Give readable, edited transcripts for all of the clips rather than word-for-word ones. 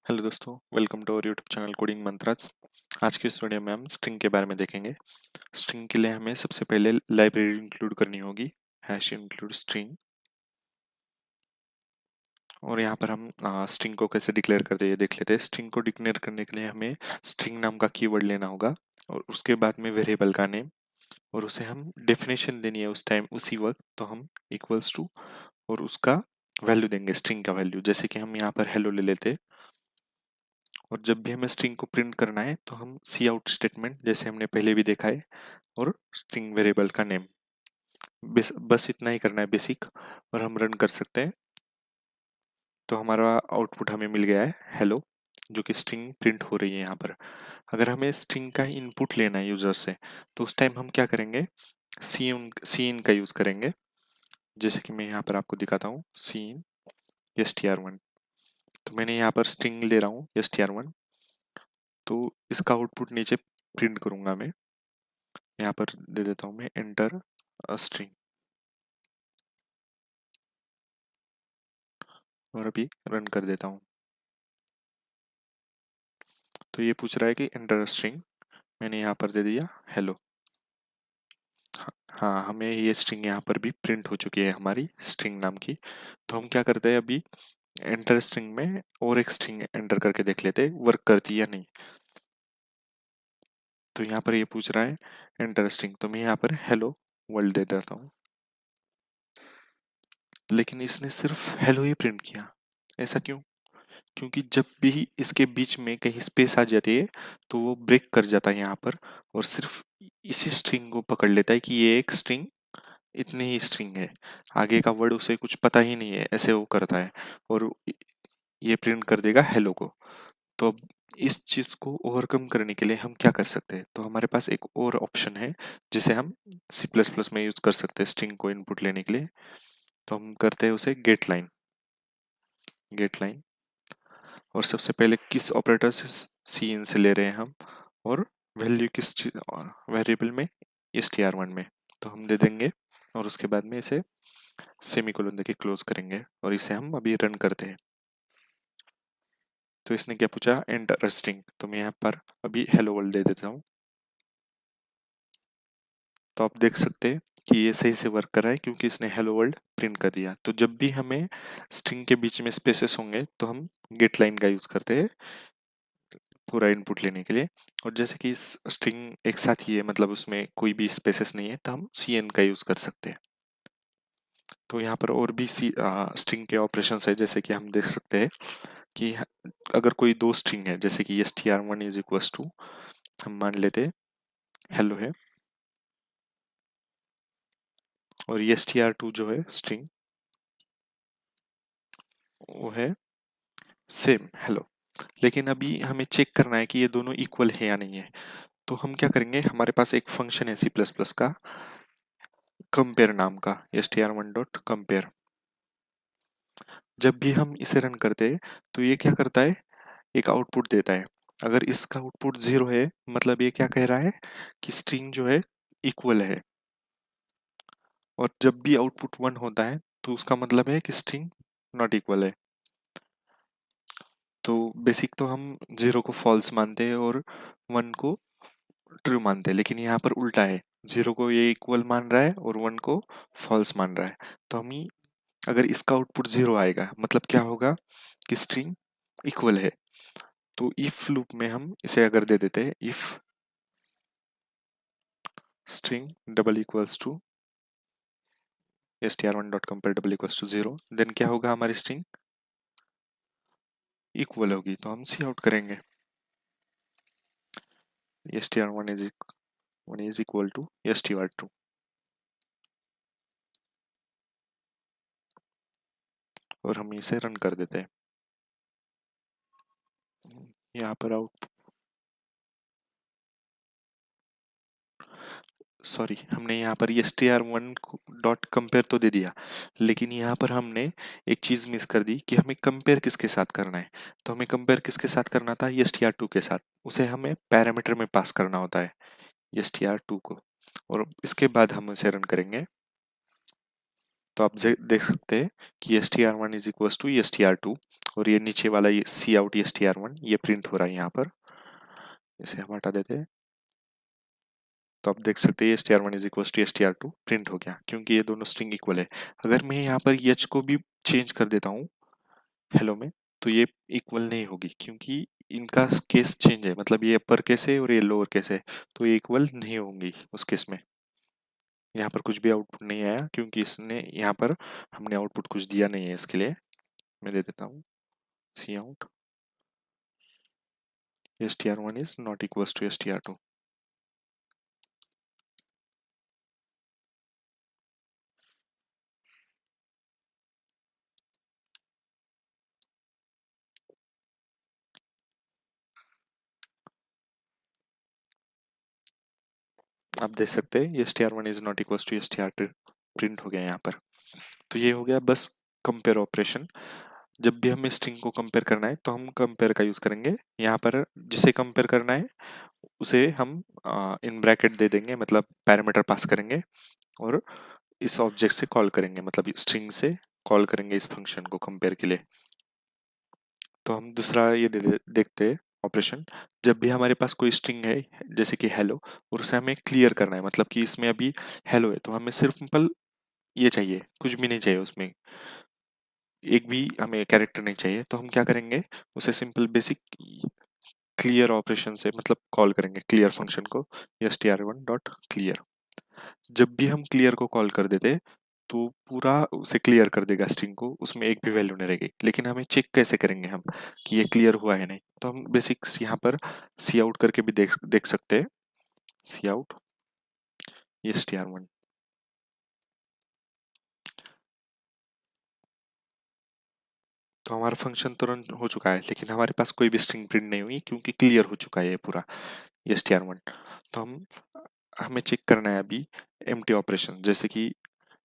Hello दोस्तों, welcome to our YouTube channel Coding Mantras. आज की इस वीडियो में हम स्ट्रिंग के बारे में देखेंगे। स्ट्रिंग के लिए हमें सबसे पहले लाइब्रेरी इंक्लूड करनी होगी, हैश इंक्लूड स्ट्रिंग। और यहाँ पर हम स्ट्रिंग को कैसे डिक्लेयर करते हैं ये देख लेते हैं। स्ट्रिंग को डिक्लेयर करने के लिए हमें स्ट्रिंग नाम का कीवर्ड लेना होगा और उसके बाद में वेरिएबल का नेम, और उसे हम डेफिनेशन देनी है उस टाइम उसी वक्त, तो हम इक्वल्स टू और उसका वैल्यू देंगे, स्ट्रिंग का वैल्यू। जैसे कि हम यहाँ पर हेलो ले लेते हैं, और जब भी हमें स्ट्रिंग को प्रिंट करना है तो हम सी आउट स्टेटमेंट, जैसे हमने पहले भी देखा है, और स्ट्रिंग वेरिएबल का नेम, बस इतना ही करना है बेसिक, और हम रन कर सकते हैं। तो हमारा आउटपुट हमें मिल गया है हेलो, जो कि स्ट्रिंग प्रिंट हो रही है यहाँ पर। अगर हमें स्ट्रिंग का इनपुट लेना है यूजर से, तो उस टाइम हम क्या करेंगे, सी इन का यूज करेंगे। जैसे कि मैं यहाँ पर आपको दिखाता हूँ, सी इन str1। तो मैंने यहाँ पर स्ट्रिंग ले रहा हूँ str1, तो इसका आउटपुट नीचे प्रिंट करूंगा मैं। यहाँ पर दे देता हूँ मैं एंटर स्ट्रिंग, और अभी रन कर देता हूँ। तो ये पूछ रहा है कि एंटर स्ट्रिंग, मैंने यहाँ पर दे दिया हेलो। हाँ, हमें ये स्ट्रिंग यहाँ पर भी प्रिंट हो चुकी है, हमारी स्ट्रिंग नाम की। तो हम क्या करते हैं, अभी एंटर स्ट्रिंग में और एक स्ट्रिंग एंटर करके देख लेते हैं वर्क करती है या नहीं। तो यहाँ पर ये पूछ रहा है एंटर स्ट्रिंग, तो मैं यहाँ पर हेलो वर्ल्ड दे देता हूँ, लेकिन इसने सिर्फ हेलो ही प्रिंट किया। ऐसा क्यों? क्योंकि जब भी इसके बीच में कहीं स्पेस आ जाती है तो वो ब्रेक कर जाता है यहाँ पर, और सिर्फ इसी स्ट्रिंग को पकड़ लेता है कि ये एक स्ट्रिंग, इतनी ही स्ट्रिंग है, आगे का वर्ड उसे कुछ पता ही नहीं है, ऐसे वो करता है, और ये प्रिंट कर देगा हेलो को। तो अब इस चीज को ओवरकम करने के लिए हम क्या कर सकते हैं, तो हमारे पास एक और ऑप्शन है जिसे हम सी प्लस प्लस में यूज कर सकते हैं स्ट्रिंग को इनपुट लेने के लिए। तो हम करते हैं उसे गेट लाइन, और सबसे पहले किस ऑपरेटर से सी इन से ले रहे हैं हम, और वैल्यू किस वेरिएबल में, str1 में। तो हम दे देंगे, और उसके बाद में इसे सेमीकोलन देके क्लोज करेंगे, और इसे हम अभी रन करते हैं। तो इसने क्या पूछा, एंटर स्ट्रिंग, तो मैं यहाँ पर अभी हेलो वर्ल्ड दे देता हूँ। तो आप देख सकते हैं कि ये सही से वर्क कर रहा है, क्योंकि इसने हेलो वर्ल्ड प्रिंट कर दिया। तो जब भी हमें स्ट्रिंग के बीच में स्पेसेस होंगे तो हम गेट लाइन का यूज करते हैं पूरा इनपुट लेने के लिए। और जैसे कि स्ट्रिंग एक साथ ही है, मतलब उसमें कोई भी स्पेसेस नहीं है, तो हम सी एन का यूज कर सकते हैं। तो यहाँ पर और भी स्ट्रिंग के ऑपरेशंस है, जैसे कि हम देख सकते हैं कि अगर कोई दो स्ट्रिंग है, जैसे कि str1 इज इक्वल्स टू, हम मान लेते हैं हेलो है, और str2 जो है स्ट्रिंग, वो है सेम हेलो। लेकिन अभी हमें चेक करना है कि ये दोनों इक्वल है या नहीं है। तो हम क्या करेंगे, हमारे पास एक फंक्शन है सी प्लस प्लस का, कंपेयर नाम का, str1 डॉट कंपेयर। जब भी हम इसे रन करते हैं तो ये क्या करता है, एक आउटपुट देता है। अगर इसका आउटपुट 0 है, मतलब ये क्या कह रहा है कि स्ट्रिंग जो है इक्वल है, और जब भी आउटपुट 1 होता है तो उसका मतलब है कि स्ट्रिंग नॉट इक्वल है। तो बेसिक तो हम 0 को फॉल्स मानते हैं और 1 को ट्रू मानते हैं, लेकिन यहाँ पर उल्टा है, 0 को ये इक्वल मान रहा है और 1 को फॉल्स मान रहा है। तो हम अगर इसका आउटपुट 0 आएगा, मतलब क्या होगा कि स्ट्रिंग इक्वल है। तो इफ लूप में हम इसे अगर दे देते हैं, if string double equals to str1 dot compare double equals to 0, then क्या होगा, हमारी स्ट्रिंग इक्वल होगी। तो हम सी आउट करेंगे str1 is equal to str2, और हम इसे रन कर देते हैं। यहाँ पर आउट, सॉरी, हमने यहाँ पर str1 डॉट कंपेयर तो दे दिया, लेकिन यहाँ पर हमने एक चीज मिस कर दी कि हमें कंपेयर किसके साथ करना है। तो हमें कंपेयर किसके साथ करना था, str2 के साथ। उसे हमें पैरामीटर में पास करना होता है str2 को, और इसके बाद हम उसे रन करेंगे। तो आप देख सकते हैं कि str1 is equal to str2 और ये नीचे वाला ये सी आउट str1 ये प्रिंट हो रहा है यहाँ पर। इसे हम हटा देते हैं। तो आप देख सकते हैं str1 is equal to str2 print हो गया क्योंकि ये दोनों स्ट्रिंग इक्वल है। अगर मैं यहाँ पर h को भी चेंज कर देता हूँ हेलो में, तो ये इक्वल नहीं होगी क्योंकि इनका केस चेंज है, मतलब ये अपर केस है और ये लोअर केस है, तो ये इक्वल नहीं होंगी उस केस में। यहाँ पर कुछ भी आउटपुट नहीं आया क्योंकि इसने यहाँ पर हमने आउटपुट कुछ दिया नहीं है। इसके लिए मैं दे देता हूँ cout str1 is not equal to str2। आप देख सकते हैं str1 is not equal to str2 print हो गया यहाँ पर। तो ये हो गया बस कंपेयर ऑपरेशन। जब भी हमें स्ट्रिंग को कंपेयर करना है तो हम कंपेयर का यूज करेंगे। यहाँ पर जिसे कंपेयर करना है उसे हम इन ब्रैकेट दे देंगे, मतलब पैरामीटर पास करेंगे और इस ऑब्जेक्ट से कॉल करेंगे, मतलब स्ट्रिंग से कॉल करेंगे इस फंक्शन को कंपेयर के लिए। तो हम दूसरा ये देखते हैं ऑपरेशन। जब भी हमारे पास कोई स्ट्रिंग है जैसे कि हेलो और उसे हमें क्लियर करना है, मतलब कि इसमें अभी हेलो है तो हमें सिर्फ सिंपल ये चाहिए, कुछ भी नहीं चाहिए उसमें, एक भी हमें कैरेक्टर नहीं चाहिए, तो हम क्या करेंगे उसे सिंपल बेसिक क्लियर ऑपरेशन से मतलब कॉल करेंगे क्लियर फंक्शन को str1 डॉट क्लियर। जब भी हम क्लियर को कॉल कर देते तो पूरा उसे क्लियर कर देगा स्ट्रिंग को, उसमें एक भी वैल्यू नहीं रहेगी। लेकिन हमें चेक कैसे करेंगे हम कि ये क्लियर हुआ है नहीं, तो हम बेसिक्स यहाँ पर सी आउट करके भी देख सकते हैं सी आउट str1। तो हमारा फंक्शन तो रन हो चुका है लेकिन हमारे पास कोई भी स्ट्रिंग प्रिंट नहीं हुई क्योंकि क्लियर हो चुका है ये पूरा str1। तो हमें चेक करना है अभी एम्प्टी ऑपरेशन, जैसे कि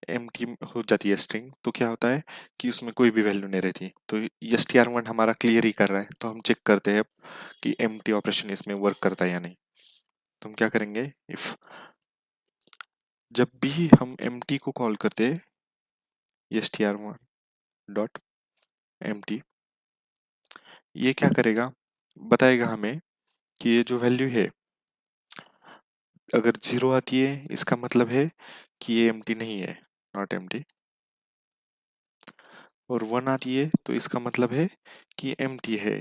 एम्प्टी हो जाती है स्ट्रिंग तो क्या होता है कि उसमें कोई भी वैल्यू नहीं रहती। तो str1 हमारा क्लियर ही कर रहा है, तो हम चेक करते हैं कि एम्प्टी ऑपरेशन इसमें वर्क करता है या नहीं। तो हम क्या करेंगे, इफ जब भी हम एम्प्टी को कॉल करते हैं str1 डॉट एम्प्टी, ये क्या करेगा बताएगा हमें कि ये जो वैल्यू है अगर 0 आती है इसका मतलब है कि ये एम्प्टी नहीं है, नॉट एम्प्टी, और 1 आती है तो इसका मतलब है कि एम्प्टी है।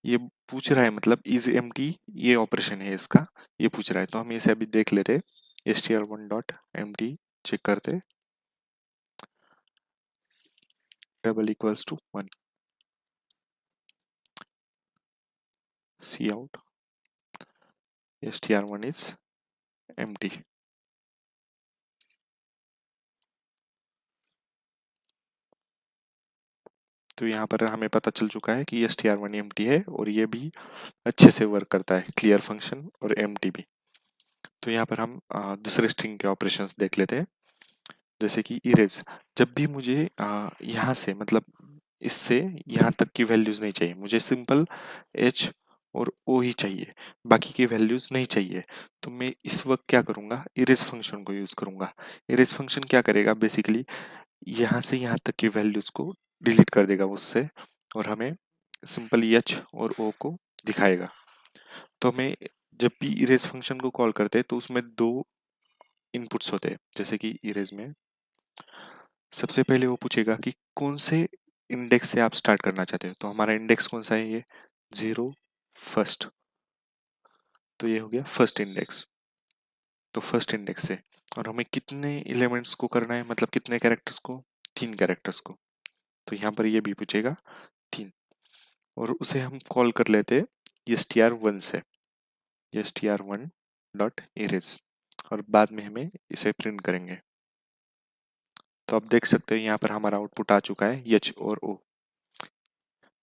ये पूछ रहा है, मतलब इज एम्प्टी ये ऑपरेशन है इसका, ये पूछ रहा है। तो हम इसे अभी देख लेते str1 डॉट एम्प्टी चेक करते double equals to 1 cout str1 is empty. तो यहाँ पर हमें पता चल चुका है कि str1 एम्प्टी है और ये भी अच्छे से वर्क करता है, क्लियर फंक्शन और एम्प्टी भी। तो यहाँ पर हम दूसरे स्ट्रिंग के ऑपरेशंस देख लेते हैं, जैसे कि इरेज। जब भी मुझे यहाँ से मतलब इससे यहाँ तक की वैल्यूज नहीं चाहिए, मुझे सिंपल h और o ही चाहिए, बाकी की वैल्यूज नहीं चाहिए, तो मैं इस वक्त क्या करूँगा, इरेज फंक्शन को यूज करूँगा। इरेज फंक्शन क्या करेगा, बेसिकली यहाँ से यहाँ तक की वैल्यूज को डिलीट कर देगा उससे और हमें सिंपल h और o को दिखाएगा। तो हमें जब भी इरेज फंक्शन को कॉल करते हैं तो उसमें दो इनपुट्स होते हैं, जैसे कि इरेज में सबसे पहले वो पूछेगा कि कौन से इंडेक्स से आप स्टार्ट करना चाहते हो। तो हमारा इंडेक्स कौन सा है, ये 0 फर्स्ट, तो ये हो गया फर्स्ट इंडेक्स। तो फर्स्ट इंडेक्स से और हमें कितने एलिमेंट्स को करना है, मतलब कितने कैरेक्टर्स को, 3 कैरेक्टर्स को। तो यहाँ पर ये भी पूछेगा 3 और उसे हम कॉल कर लेते हैं str1 से str1 डॉट इरेज और बाद में हमें इसे प्रिंट करेंगे। तो आप देख सकते हैं यहाँ पर हमारा आउटपुट आ चुका है h और o,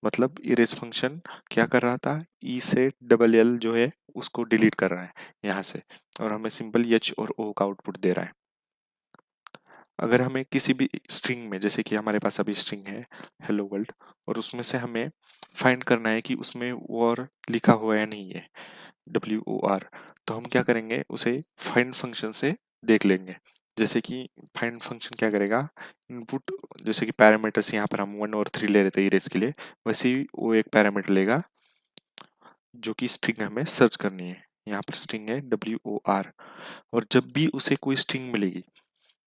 मतलब इरेज फंक्शन क्या कर रहा था, ई से डबल एल जो है उसको डिलीट कर रहा है यहाँ से और हमें सिंपल एच और ओ का आउटपुट दे रहा है। अगर हमें किसी भी स्ट्रिंग में, जैसे कि हमारे पास अभी स्ट्रिंग है हेलो वर्ल्ड और उसमें से हमें फाइंड करना है कि उसमें वॉर लिखा हुआ है नहीं है, WOR, तो हम क्या करेंगे उसे फाइंड फंक्शन से देख लेंगे जैसे कि फाइंड फंक्शन क्या करेगा, इनपुट जैसे कि पैरामीटर्स यहाँ पर हम 1 और 3 ले रहे थे इरेज के लिए, वैसे ही वो एक पैरामीटर लेगा जो कि स्ट्रिंग हमें सर्च करनी है। यहाँ पर स्ट्रिंग है WOR, और जब भी उसे कोई स्ट्रिंग मिलेगी,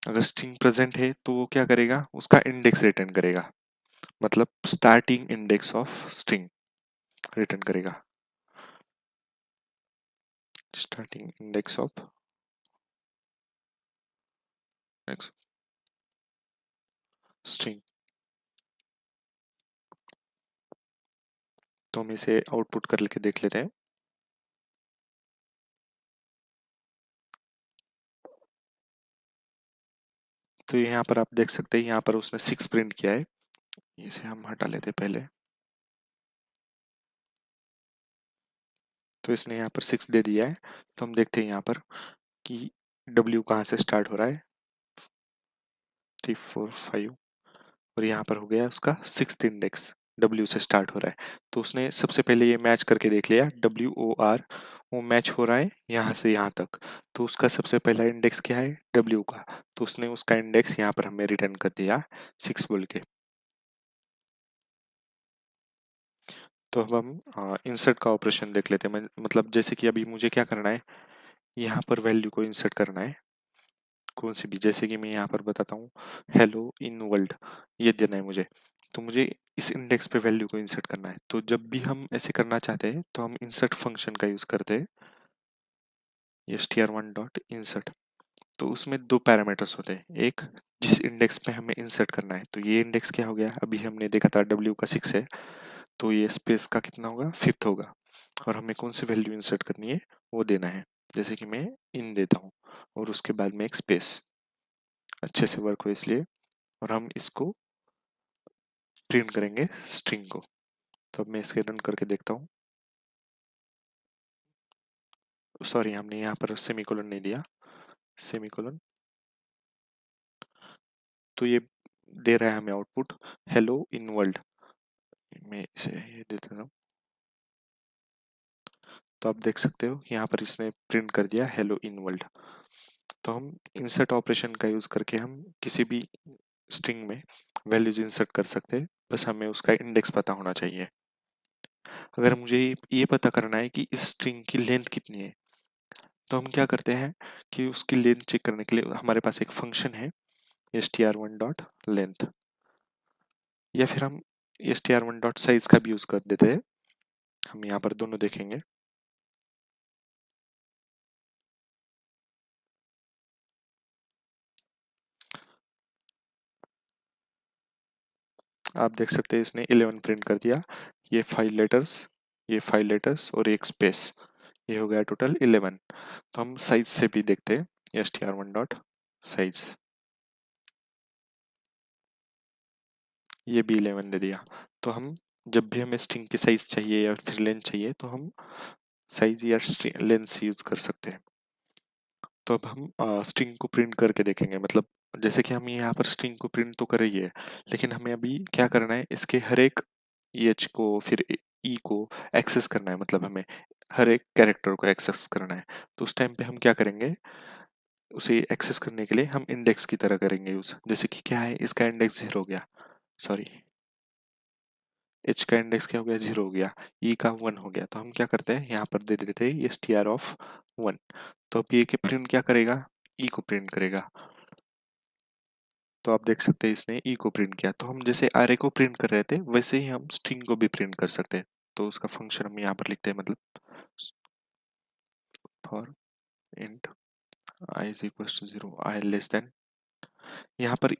अगर स्ट्रिंग प्रेजेंट है तो वो क्या करेगा, उसका इंडेक्स रिटर्न करेगा, मतलब starting index of string return करेगा, स्टार्टिंग इंडेक्स ऑफ स्ट्रिंग। तो हम इसे आउटपुट करके देख लेते हैं। तो यहाँ पर आप देख सकते हैं, यहाँ पर उसने 6 प्रिंट किया है। इसे हम हटा लेते हैं पहले। तो इसने यहाँ पर 6 दे दिया है। तो हम देखते हैं यहाँ पर कि W कहाँ से स्टार्ट हो रहा है, 3 4 5, और यहाँ पर हो गया उसका 6th इंडेक्स W से स्टार्ट हो रहा है। तो उसने सबसे पहले ये मैच करके देख लिया, WOR वो मैच हो रहा है यहाँ से यहाँ तक। तो उसका सबसे पहला इंडेक्स क्या है, W का। तो उसने उसका इंडेक्स यहाँ पर हमें रिटर्न कर दिया 6 बोल के। तो अब हम इंसर्ट का ऑपरेशन देख लेते हैं। मतलब जैसे कि अभी मुझे क्या करना है, यहाँ पर वैल्यू को इंसर्ट करना है, कौन सी भी, जैसे कि मैं यहाँ पर बताता हूँ हेलो इन वर्ल्ड, ये देना है मुझे। तो मुझे इस इंडेक्स पे वैल्यू को इंसर्ट करना है। तो जब भी हम ऐसे करना चाहते हैं तो हम इंसर्ट फंक्शन का यूज करते हैं, str1 डॉट इंसर्ट। तो उसमें 2 पैरामीटर्स होते हैं, एक जिस इंडेक्स पे हमें इंसर्ट करना है। तो ये इंडेक्स क्या हो गया, अभी हमने देखा था W का 6 है, तो ये स्पेस का कितना होगा, 5th होगा। और हमें कौन सी वैल्यू इंसर्ट करनी है वो देना है, जैसे कि मैं इन देता हूँ और उसके बाद में एक स्पेस, अच्छे से वर्क हो इसलिए। और हम इसको प्रिंट करेंगे स्ट्रिंग को। तो अब मैं इसके रन करके देखता हूँ। सॉरी, हमने यहाँ पर सेमीकोलन नहीं दिया, सेमीकोलन। तो ये दे रहा है हमें आउटपुट हेलो इन वर्ल्ड। मैं इसे ये दे देता हूँ। तो आप देख सकते हो यहाँ पर इसने प्रिंट कर दिया हेलो इन वर्ल्ड। तो हम इंसर्ट ऑपरेशन का यूज करके हम किसी भी स्ट्रिंग में वैल्यूज इंसर्ट कर सकते हैं, बस हमें उसका इंडेक्स पता होना चाहिए। अगर मुझे ये पता करना है कि इस स्ट्रिंग की लेंथ कितनी है, तो हम क्या करते हैं कि उसकी लेंथ चेक करने के लिए हमारे पास एक फंक्शन है str1 डॉट लेंथ, या फिर हम str1 डॉट साइज का भी यूज कर देते हैं। हम यहाँ पर दोनों देखेंगे। आप देख सकते हैं इसने 11 प्रिंट कर दिया। ये 5 लेटर्स, ये 5 लेटर्स और एक स्पेस, ये हो गया टोटल 11। तो हम साइज से भी देखते हैं str1 डॉट साइज, ये भी 11 दे दिया। तो हम जब भी हमें स्ट्रिंग की साइज चाहिए या फिर लेंथ चाहिए तो हम साइज या लेंथ से यूज कर सकते हैं। तो अब हम स्ट्रिंग को प्रिंट करके देखेंगे। मतलब जैसे कि हम यहाँ पर स्ट्रिंग को प्रिंट तो कर रही है, लेकिन हमें अभी क्या करना है, इसके हर एक EH को फिर E को एक्सेस करना है। मतलब हमें हर एक कैरेक्टर को एक्सेस करना है। तो उस टाइम पे हम क्या करेंगे, उसे एक्सेस करने के लिए हम इंडेक्स की तरह करेंगे यूज। जैसे कि क्या है, इसका इंडेक्स 0 हो गया, सॉरी H का इंडेक्स क्या हो गया, 0 हो गया, E का 1 हो गया। तो हम क्या करते हैं, यहाँ पर दे देते हैं str ऑफ 1। तो अब ये के प्रिंट क्या करेगा, E को प्रिंट करेगा। तो आप देख सकते हैं इसने E को प्रिंट किया। तो हम जैसे array को प्रिंट कर रहे थे वैसे ही हम स्ट्रिंग को भी प्रिंट कर सकते हैं। तो उसका फंक्शन हम यहाँ पर लिखते हैं, मतलब for int I is equal to 0, I less than, यहाँ पर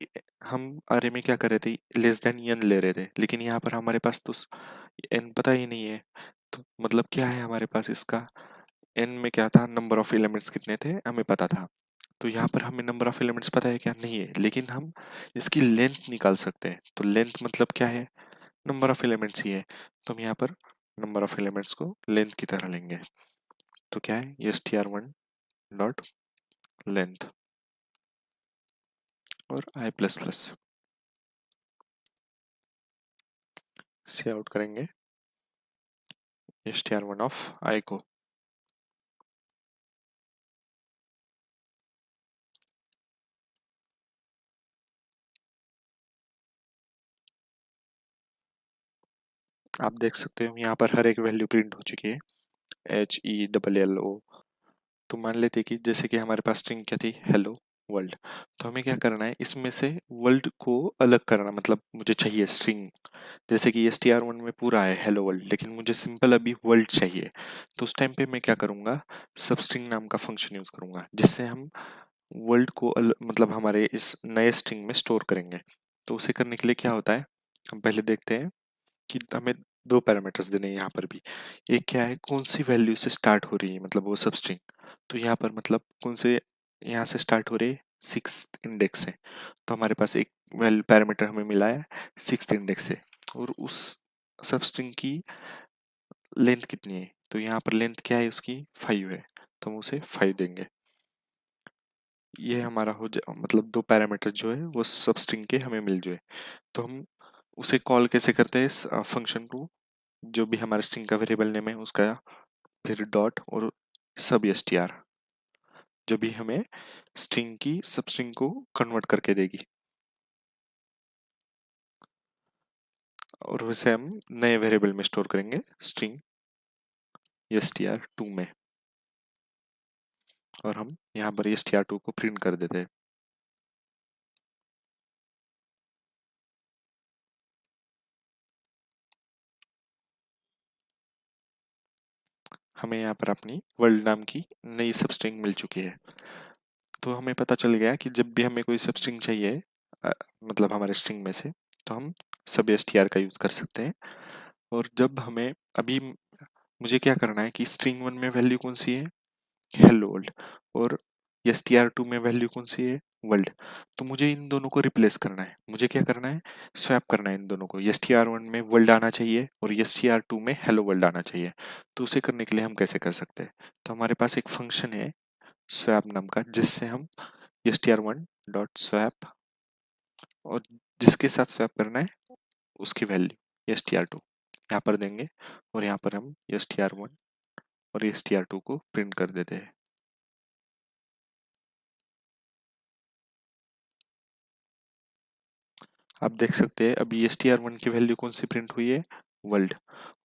हम array में क्या कर रहे थे, लेस देन n ले रहे थे, लेकिन यहाँ पर हमारे पास तो n पता ही नहीं है। तो मतलब क्या है हमारे पास इसका, n में क्या था, नंबर ऑफ एलिमेंट्स कितने थे हमें पता था। तो यहाँ पर हमें नंबर ऑफ एलिमेंट्स पता है क्या, नहीं है, लेकिन हम इसकी लेंथ निकाल सकते हैं। तो लेंथ मतलब क्या है, नंबर ऑफ एलिमेंट्स ही है। तो हम यहाँ पर नंबर ऑफ एलिमेंट्स को लेंथ की तरह लेंगे। तो क्या है, ये str1 डॉट लेंथ और i प्लस प्लस से आउट करेंगे str1 ऑफ i को। आप देख सकते हो यहाँ पर हर एक वैल्यू प्रिंट हो चुकी है, HELLO। तो मान लेते कि जैसे कि हमारे पास स्ट्रिंग क्या थी, हेलो वर्ल्ड। तो हमें क्या करना है, इसमें से वर्ल्ड को अलग करना, मतलब मुझे चाहिए स्ट्रिंग। जैसे कि str1 में पूरा है हेलो वर्ल्ड, लेकिन मुझे सिंपल अभी वर्ल्ड चाहिए। तो उस टाइम पे मैं क्या करूंगा, सबस्ट्रिंग नाम का फंक्शन यूज करूंगा, जिससे हम वर्ल्ड को मतलब हमारे इस नए स्ट्रिंग में स्टोर करेंगे। तो उसे करने के लिए क्या होता है, हम पहले देखते हैं कि हमें दो पैरामीटर्स देने हैं यहाँ पर भी। एक क्या है, कौन सी वैल्यू से स्टार्ट हो रही है, मतलब वो सब स्ट्रिंग। तो यहाँ पर मतलब कौन से यहाँ से स्टार्ट हो रही है, 6th इंडेक्स से। तो हमारे पास एक वैल्यू पैरामीटर हमें मिला है 6th इंडेक्स से, और उस सब स्ट्रिंग की लेंथ कितनी है, तो यहाँ पर लेंथ क्या है उसकी, 5 है। तो हम उसे 5 देंगे। ये हमारा हो जा मतलब दो पैरामीटर जो है वो सब स्ट्रिंग के हमें मिल जाए। तो हम उसे कॉल कैसे करते हैं, इस फंक्शन को, जो भी हमारे स्ट्रिंग का वेरिएबल नेम है उसका, फिर डॉट और सब str, जो भी हमें स्ट्रिंग की सब स्ट्रिंग को कन्वर्ट करके देगी। और उसे हम नए वेरिएबल में स्टोर करेंगे, स्ट्रिंग str2 में। और हम यहाँ पर str2 को प्रिंट कर देते हैं। हमें यहाँ पर अपनी वर्ल्ड नाम की नई सब स्ट्रिंग मिल चुकी है। तो हमें पता चल गया कि जब भी हमें कोई सब स्ट्रिंग चाहिए, मतलब हमारे स्ट्रिंग में से, तो हम सब str का यूज कर सकते हैं। और जब हमें अभी मुझे क्या करना है कि स्ट्रिंग 1 में वैल्यू कौन सी है, हेलो वर्ल्ड, और str2 में वैल्यू कौन सी है, वर्ल्ड। तो मुझे इन दोनों को रिप्लेस करना है, मुझे क्या करना है, स्वैप करना है इन दोनों को। str1 में वर्ल्ड आना चाहिए और str2 में हेलो वर्ल्ड आना चाहिए। तो उसे करने के लिए हम कैसे कर सकते हैं, तो हमारे पास एक फंक्शन है स्वैप नाम का, जिससे हम str1 डॉट स्वैप, और जिसके साथ स्वैप करना है उसकी वैल्यू str2 यहाँ पर देंगे, और यहाँ पर हम str1 और str2 को प्रिंट कर देते हैं। आप देख सकते हैं अभी str1 की वैल्यू कौन सी प्रिंट हुई है, वर्ल्ड,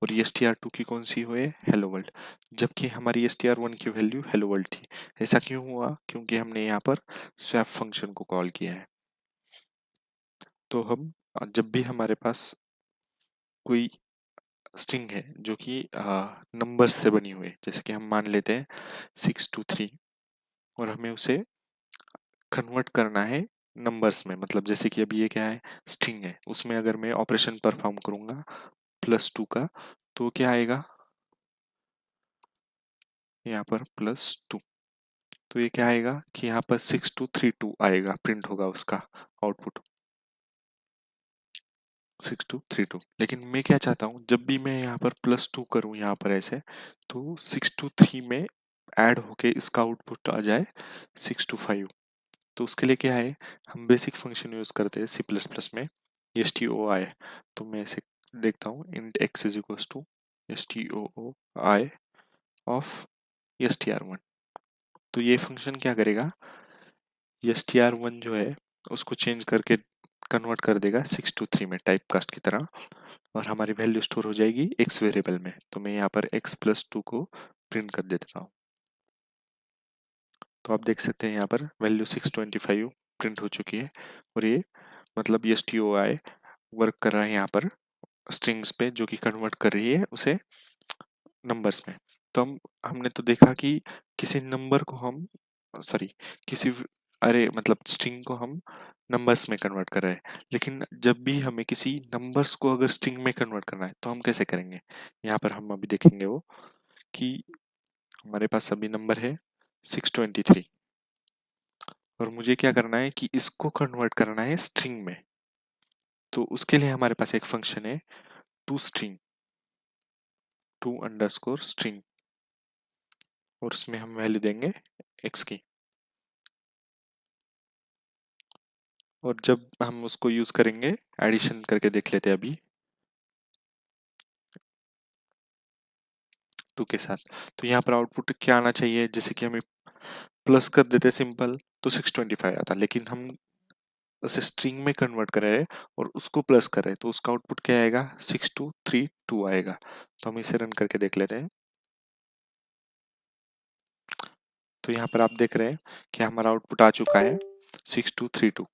और str2 की कौन सी हुई है, हेलो वर्ल्ड। जबकि हमारी str1 की वैल्यू हेलो वर्ल्ड थी। ऐसा क्यों हुआ, क्योंकि हमने यहाँ पर स्वैप फंक्शन को कॉल किया है। तो हम जब भी हमारे पास कोई स्ट्रिंग है जो कि नंबर्स से बनी हुई है, जैसे कि हम मान लेते हैं 623, और हमें उसे कन्वर्ट करना है नंबर्स में, मतलब जैसे कि अभी ये क्या है, स्ट्रिंग है, उसमें अगर मैं ऑपरेशन परफॉर्म करूंगा +2 का, तो क्या आएगा, यहाँ पर +2। तो ये क्या आएगा कि यहाँ पर 6232 आएगा, प्रिंट होगा उसका आउटपुट 6232। लेकिन मैं क्या चाहता हूँ, जब भी मैं यहाँ पर +2 करूँ यहाँ पर ऐसे, तो 623 में ऐड होके इसका आउटपुट आ जाए 625। तो उसके लिए क्या है, हम बेसिक फंक्शन यूज करते हैं सी प्लस प्लस में, stoi। तो मैं इसे देखता हूँ, int x is equal to stoi of str1। तो ये फंक्शन क्या करेगा, str1 जो है उसको चेंज करके कन्वर्ट कर देगा 623 में टाइप कास्ट की तरह, और हमारी वैल्यू स्टोर हो जाएगी x वेरिएबल में। तो मैं यहाँ पर x+2 को प्रिंट कर देता हूँ। तो आप देख सकते हैं यहाँ पर वैल्यू 625 प्रिंट हो चुकी है, और ये मतलब stoi वर्क कर रहा है यहाँ पर स्ट्रिंग्स पे, जो कि कन्वर्ट कर रही है उसे नंबर्स में। तो हमने तो देखा कि किसी नंबर को हम, सॉरी, किसी अरे मतलब स्ट्रिंग को हम नंबर्स में कन्वर्ट कर रहे हैं, लेकिन जब भी हमें किसी नंबर्स को अगर स्ट्रिंग में कन्वर्ट करना है तो हम कैसे करेंगे, यहाँ पर हम अभी देखेंगे वो, कि हमारे पास अभी नंबर है 623, और मुझे क्या करना है कि इसको कन्वर्ट करना है स्ट्रिंग में। तो उसके लिए हमारे पास एक फंक्शन है to string, to underscore string, और उसमें हम वैल्यू देंगे x की। और जब हम उसको यूज करेंगे, एडिशन करके देख लेते हैं अभी 2 के साथ। तो यहाँ पर आउटपुट क्या आना चाहिए, जैसे कि हमें प्लस कर देते सिंपल, तो 625 आता, लेकिन हम उसे स्ट्रिंग में कन्वर्ट कर रहे हैं और उसको प्लस कर रहे हैं, तो उसका आउटपुट क्या आएगा? 6232 आएगा। तो हम इसे रन करके देख लेते हैं। तो यहाँ पर आप देख रहे हैं कि हमारा आउटपुट आ चुका है 6232।